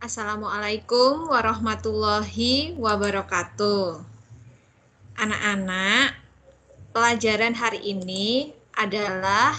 Assalamualaikum warahmatullahi wabarakatuh. Anak-anak, pelajaran hari ini adalah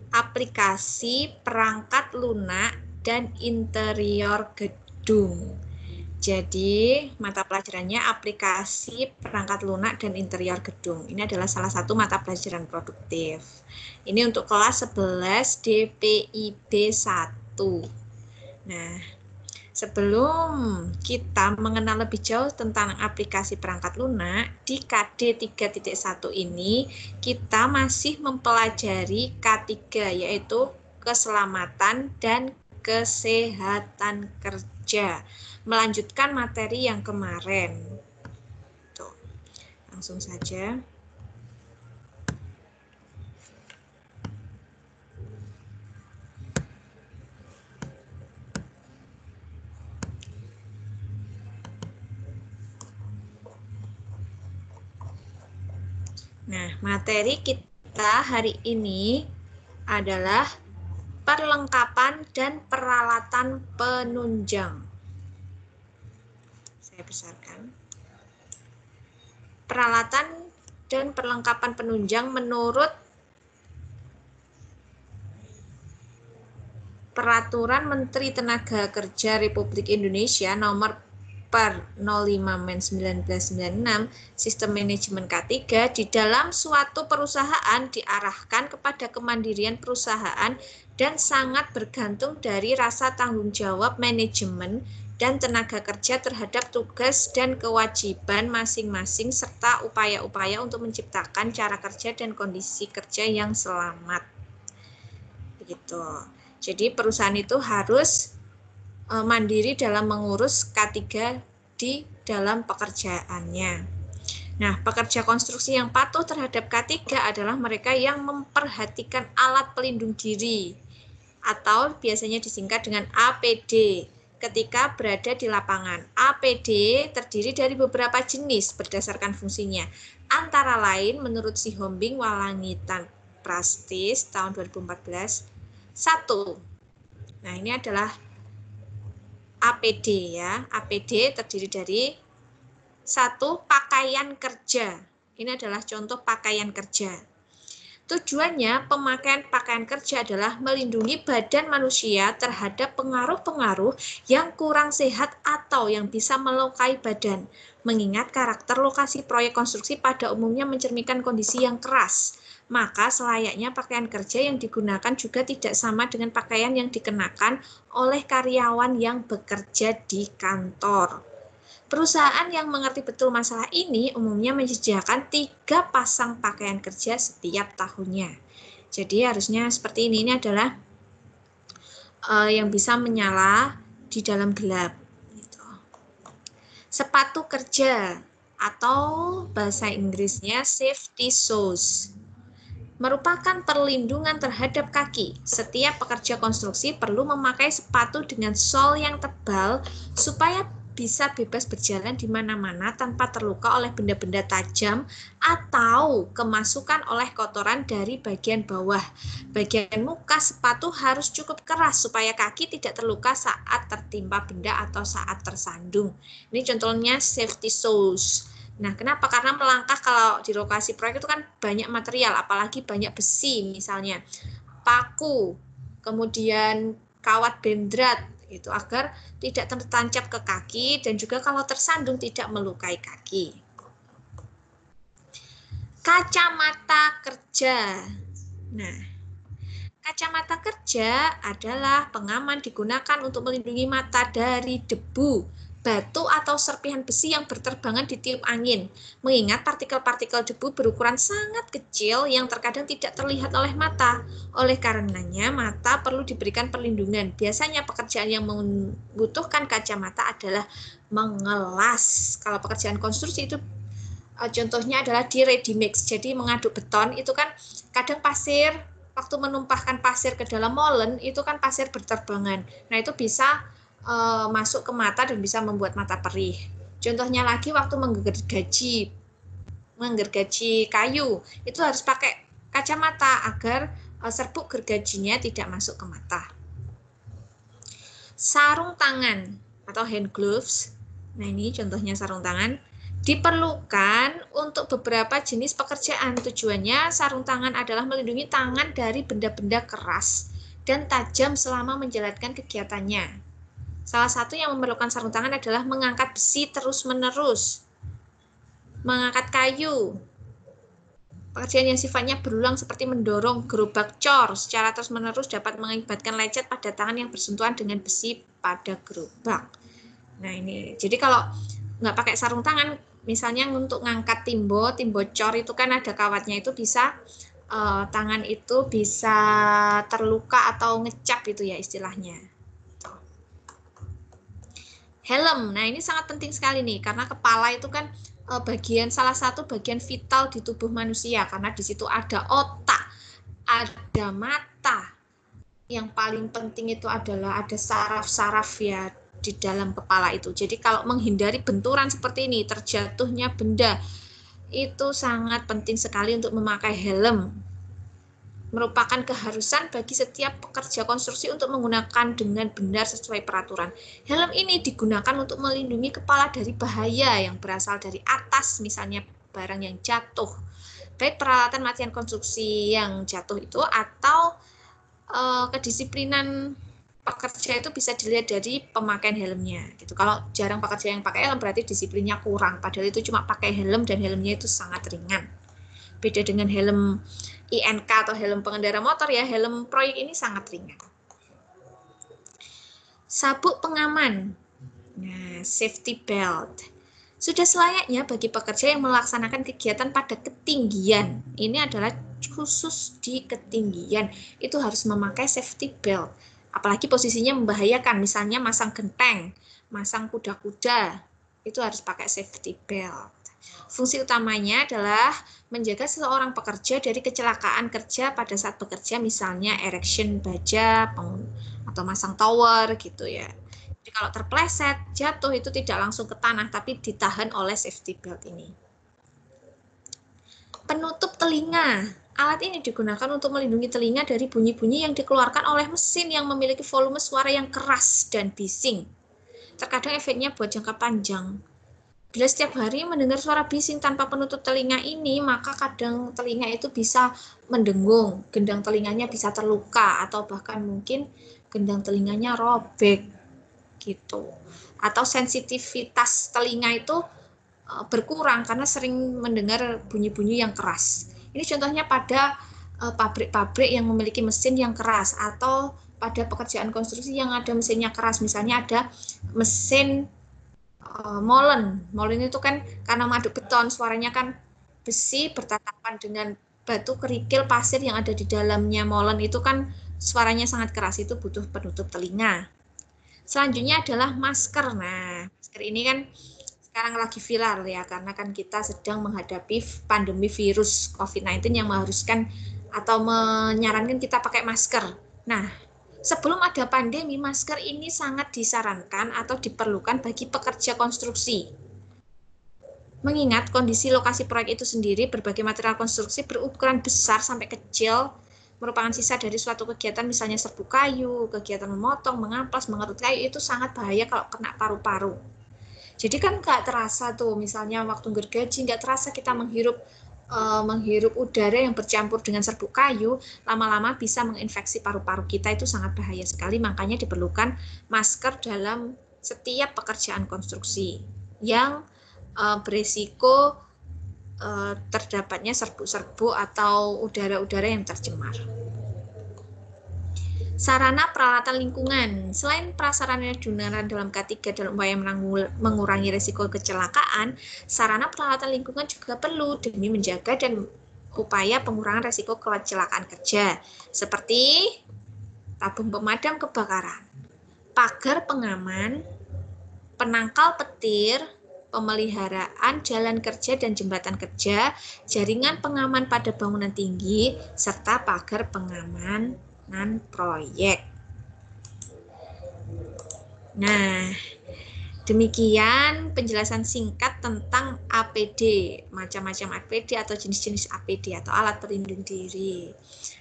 aplikasi perangkat lunak dan interior gedung. Jadi, mata pelajarannya aplikasi perangkat lunak dan interior gedung. Ini adalah salah satu mata pelajaran produktif. Ini untuk kelas 11 DPIB 1. Nah, sebelum kita mengenal lebih jauh tentang aplikasi perangkat lunak, di KD 3.1 ini kita masih mempelajari K3, yaitu keselamatan dan kesehatan kerja. Melanjutkan materi yang kemarin. Tuh, langsung saja. Nah, materi kita hari ini adalah perlengkapan dan peralatan penunjang. Saya besarkan. Peralatan dan perlengkapan penunjang menurut Peraturan Menteri Tenaga Kerja Republik Indonesia Nomor per 05/1996 Sistem Manajemen K3, di dalam suatu perusahaan diarahkan kepada kemandirian perusahaan dan sangat bergantung dari rasa tanggung jawab manajemen dan tenaga kerja terhadap tugas dan kewajiban masing-masing serta upaya-upaya untuk menciptakan cara kerja dan kondisi kerja yang selamat. Begitu. Jadi perusahaan itu harus mandiri dalam mengurus K3 di dalam pekerjaannya. Nah, pekerja konstruksi yang patuh terhadap K3 adalah mereka yang memperhatikan alat pelindung diri atau biasanya disingkat dengan APD ketika berada di lapangan. APD terdiri dari beberapa jenis berdasarkan fungsinya. Antara lain menurut Sihombing Walangitan Prastis tahun 2014, 1. Nah, ini adalah APD ya. APD terdiri dari 1. Pakaian kerja. Ini adalah contoh pakaian kerja. Tujuannya pemakaian pakaian kerja adalah melindungi badan manusia terhadap pengaruh-pengaruh yang kurang sehat atau yang bisa melukai badan. Mengingat karakter lokasi proyek konstruksi pada umumnya mencerminkan kondisi yang keras, maka selayaknya pakaian kerja yang digunakan juga tidak sama dengan pakaian yang dikenakan oleh karyawan yang bekerja di kantor. Perusahaan yang mengerti betul masalah ini umumnya menyediakan 3 pasang pakaian kerja setiap tahunnya. Jadi harusnya seperti ini. Ini adalah yang bisa menyala di dalam gelap. Gitu. Sepatu kerja atau bahasa Inggrisnya safety shoes merupakan perlindungan terhadap kaki. Setiap pekerja konstruksi perlu memakai sepatu dengan sol yang tebal supaya bisa bebas berjalan di mana-mana tanpa terluka oleh benda-benda tajam atau kemasukan oleh kotoran dari bagian bawah. Bagian muka sepatu harus cukup keras supaya kaki tidak terluka saat tertimpa benda atau saat tersandung. Ini contohnya safety shoes. Nah, kenapa? Karena melangkah kalau di lokasi proyek itu kan banyak material, apalagi banyak besi misalnya, paku, kemudian kawat bendrat, itu agar tidak tertancap ke kaki dan juga kalau tersandung tidak melukai kaki. Kacamata kerja. Nah, kacamata kerja adalah pengaman digunakan untuk melindungi mata dari debu, batu atau serpihan besi yang berterbangan ditiup angin. Mengingat partikel-partikel debu berukuran sangat kecil yang terkadang tidak terlihat oleh mata. Oleh karenanya, mata perlu diberikan perlindungan. Biasanya pekerjaan yang membutuhkan kacamata adalah mengelas. Kalau pekerjaan konstruksi itu contohnya adalah di ready mix. Jadi mengaduk beton itu kan kadang pasir, waktu menumpahkan pasir ke dalam molen itu kan pasir berterbangan. Nah, itu bisa masuk ke mata dan bisa membuat mata perih. Contohnya lagi waktu menggergaji kayu, itu harus pakai kacamata agar serbuk gergajinya tidak masuk ke mata. Sarung tangan. atau hand gloves. Nah, ini contohnya sarung tangan. Diperlukan untuk beberapa jenis pekerjaan. Tujuannya sarung tangan adalah melindungi tangan dari benda-benda keras dan tajam selama menjalankan kegiatannya. Salah satu yang memerlukan sarung tangan adalah mengangkat besi terus-menerus, mengangkat kayu, pekerjaan yang sifatnya berulang seperti mendorong gerobak cor secara terus-menerus dapat mengakibatkan lecet pada tangan yang bersentuhan dengan besi pada gerobak. Nah, ini, jadi kalau nggak pakai sarung tangan, misalnya untuk ngangkat timbo cor itu kan ada kawatnya, itu bisa tangan itu bisa terluka atau ngecap itu ya istilahnya. Helm, nah ini sangat penting sekali nih, karena kepala itu kan salah satu bagian vital di tubuh manusia, karena di situ ada otak, ada mata. Yang paling penting itu adalah ada saraf-saraf ya di dalam kepala itu. Jadi kalau menghindari benturan seperti ini, terjatuhnya benda, itu sangat penting sekali untuk memakai helm. Merupakan keharusan bagi setiap pekerja konstruksi untuk menggunakan dengan benar sesuai peraturan. Helm ini digunakan untuk melindungi kepala dari bahaya yang berasal dari atas, misalnya barang yang jatuh, baik peralatan latihan konstruksi yang jatuh itu atau kedisiplinan pekerja itu bisa dilihat dari pemakaian helmnya. Gitu. Kalau jarang pekerja yang pakai helm berarti disiplinnya kurang. Padahal itu cuma pakai helm dan helmnya itu sangat ringan. Beda dengan helm INK atau helm pengendara motor ya, helm proyek ini sangat ringan. Sabuk pengaman, nah, safety belt. Sudah selayaknya bagi pekerja yang melaksanakan kegiatan pada ketinggian. Ini adalah khusus di ketinggian, itu harus memakai safety belt. Apalagi posisinya membahayakan, misalnya masang genteng, masang kuda-kuda, itu harus pakai safety belt. Fungsi utamanya adalah menjaga seseorang pekerja dari kecelakaan kerja pada saat bekerja, misalnya erection baja atau masang tower gitu ya. Jadi kalau terpleset, jatuh itu tidak langsung ke tanah, tapi ditahan oleh safety belt ini. Penutup telinga. Alat ini digunakan untuk melindungi telinga dari bunyi-bunyi yang dikeluarkan oleh mesin yang memiliki volume suara yang keras dan bising. Terkadang efeknya buat jangka panjang. Bila setiap hari mendengar suara bising tanpa penutup telinga ini, maka kadang telinga itu bisa mendengung, gendang telinganya bisa terluka, atau bahkan mungkin gendang telinganya robek, gitu. Atau sensitivitas telinga itu berkurang karena sering mendengar bunyi-bunyi yang keras. Ini contohnya pada pabrik-pabrik yang memiliki mesin yang keras, atau pada pekerjaan konstruksi yang ada mesinnya keras. Misalnya ada mesin molen itu kan karena madu beton, suaranya kan besi bertatapan dengan batu kerikil pasir yang ada di dalamnya molen, itu kan suaranya sangat keras, itu butuh penutup telinga. Selanjutnya adalah masker. Nah, masker ini kan sekarang lagi viral ya, karena kan kita sedang menghadapi pandemi virus COVID-19 yang mengharuskan atau menyarankan kita pakai masker. Nah, sebelum ada pandemi, masker ini sangat disarankan atau diperlukan bagi pekerja konstruksi. Mengingat kondisi lokasi proyek itu sendiri, berbagai material konstruksi berukuran besar sampai kecil, merupakan sisa dari suatu kegiatan, misalnya serbuk kayu, kegiatan memotong, mengamplas, mengerut kayu, itu sangat bahaya kalau kena paru-paru. Jadi kan nggak terasa tuh, misalnya waktu gergaji, nggak terasa kita menghirup udara yang bercampur dengan serbuk kayu, lama-lama bisa menginfeksi paru-paru kita, itu sangat bahaya sekali. Makanya diperlukan masker dalam setiap pekerjaan konstruksi yang berisiko terdapatnya serbuk-serbuk atau udara-udara yang tercemar. Sarana peralatan lingkungan. Selain prasarana yang digunakan dalam K3 dalam upaya mengurangi risiko kecelakaan, sarana peralatan lingkungan juga perlu demi menjaga dan upaya pengurangan risiko kecelakaan kerja, seperti tabung pemadam kebakaran, pagar pengaman, penangkal petir, pemeliharaan jalan kerja dan jembatan kerja, jaringan pengaman pada bangunan tinggi, serta pagar pengaman proyek. Nah, Demikian penjelasan singkat tentang APD, macam-macam APD atau jenis-jenis APD atau alat pelindung diri.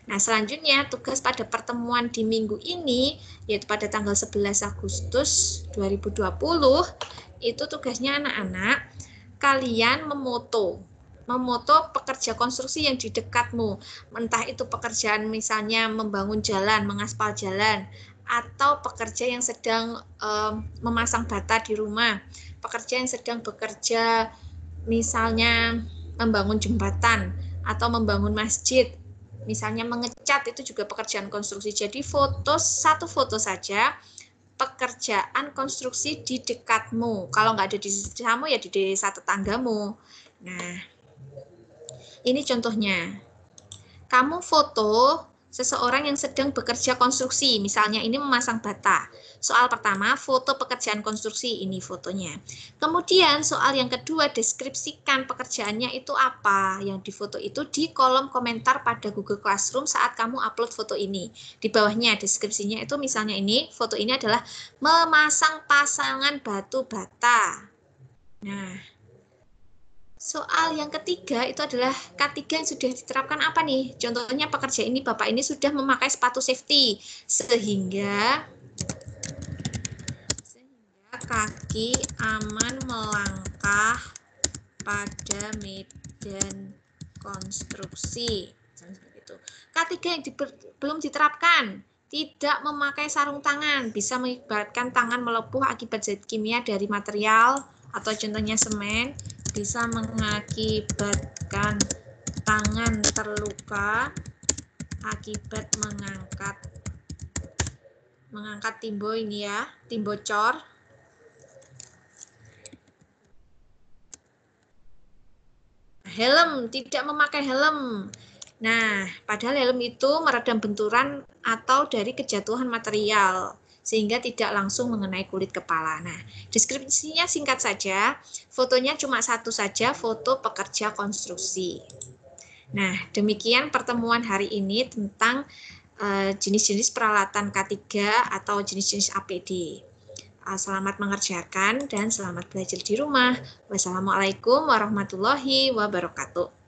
Nah, selanjutnya tugas pada pertemuan di minggu ini, yaitu pada tanggal 11 Agustus 2020, itu tugasnya anak-anak, kalian memoto pekerja konstruksi yang di dekatmu, entah itu pekerjaan misalnya membangun jalan, mengaspal jalan, atau pekerja yang sedang memasang bata di rumah, pekerja yang sedang bekerja misalnya membangun jembatan atau membangun masjid, misalnya mengecat, itu juga pekerjaan konstruksi. Jadi satu foto saja pekerjaan konstruksi di dekatmu. Kalau nggak ada di desamu ya di desa tetanggamu. Nah, ini contohnya. Kamu foto seseorang yang sedang bekerja konstruksi, misalnya ini memasang bata. Soal pertama, foto pekerjaan konstruksi, ini fotonya. Kemudian soal yang kedua, deskripsikan pekerjaannya itu apa. Yang difoto itu di kolom komentar pada Google Classroom saat kamu upload foto ini. Di bawahnya deskripsinya itu misalnya ini, foto ini adalah memasang pasangan batu bata. Nah, soal yang ketiga itu adalah K3 yang sudah diterapkan apa nih? Contohnya pekerja ini, Bapak ini sudah memakai sepatu safety sehingga kaki aman melangkah pada medan konstruksi. K3 yang belum diterapkan, tidak memakai sarung tangan, bisa mengakibatkan tangan melepuh akibat zat kimia dari material atau contohnya semen, bisa mengakibatkan tangan terluka akibat mengangkat timbo ini ya, timbo cor. Helm, tidak memakai helm. Nah, padahal helm itu meredam benturan atau dari kejatuhan material, sehingga tidak langsung mengenai kulit kepala. Nah, deskripsinya singkat saja, fotonya cuma satu saja, foto pekerja konstruksi. Nah, demikian pertemuan hari ini tentang jenis-jenis peralatan K3 atau jenis-jenis APD. Selamat mengerjakan dan selamat belajar di rumah. Wassalamualaikum warahmatullahi wabarakatuh.